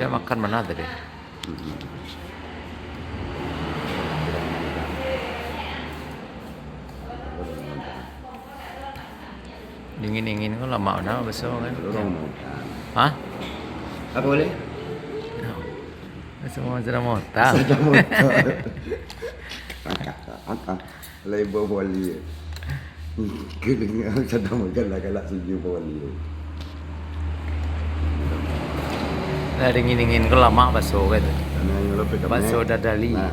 Saya makan mana tadi? Dingin-dingin kok lama na besok kan? Hah? Apa boleh? Semua sudah motah. Sudah motor. Label boli. Kedengar sudah makan lah kalau sejuk boli. Nah, dingin-dingin kok lama bakso kan? Karena yang lebih Bakso dadali. Nah.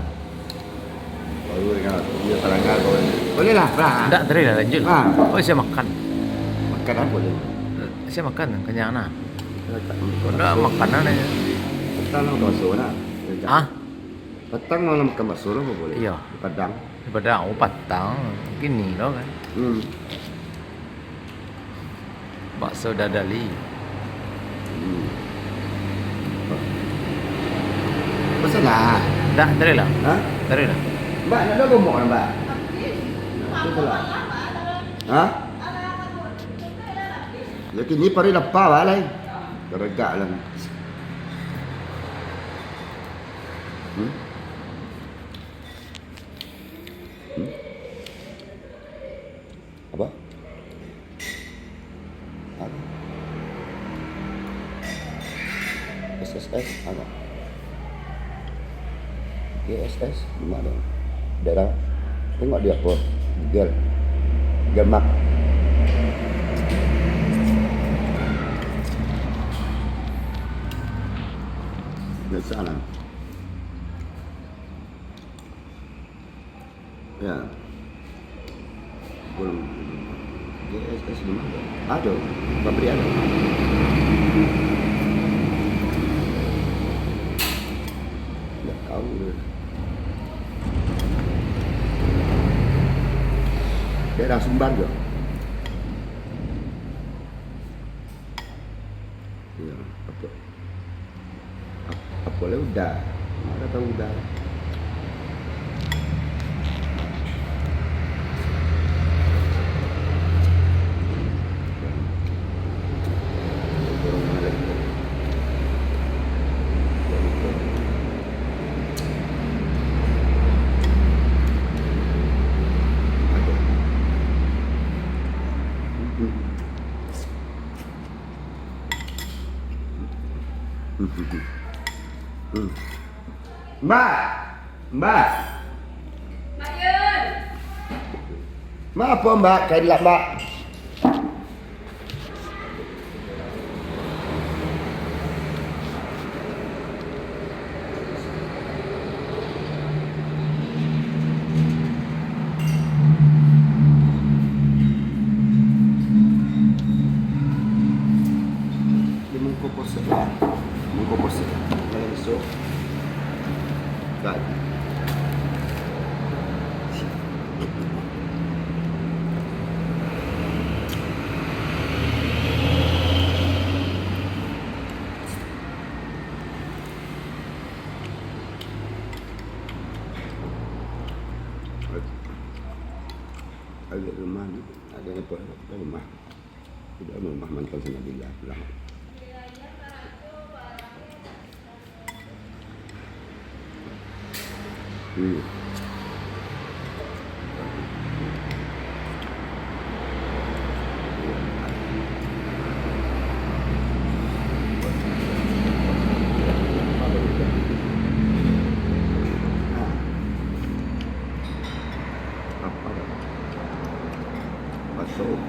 Baru dengan dia terangkan boleh. Boleh lah, Pak. Enggak, tadi lah lanjut. Ah. Oh, saya makan. Makan apa boleh? Saya makan kenyang nah. Kau Enggak makanan aja. Petang nak makan bakso nak. Ah? Petang nak makan bakso apa boleh? Iya. Di Padang. Daripada aku patang gini loh kan. Bakso dadali. Pasal lah. Enggak, tadi lah. Hah? Tadi lah. Mbak, nak ada gomok kan, Mbak? Betul lah. Hah? Ya kini pari lepas lah lain. Geregak lah. Apa? Apa? SSS apa? GSS di mana? Daerah tengok dia apa? Gemak. Di sana. Ya. Belum. GSS di mana? Ada. Pabrik ada. Nggak tahu deh. Daerah Sumbar juga. Ya, apa boleh udah. Mana tahu udah. Mbak, Mbak. Mak Yun. Mbak apa Mbak? Kayak dilak Mbak. Dia mengkoposit lah. Mengkoposit. Kalau besok. Tak. Ada rumah ni, ada apa? Ada rumah. Tidak rumah mantan sana bila pulang. Apa? Masuk.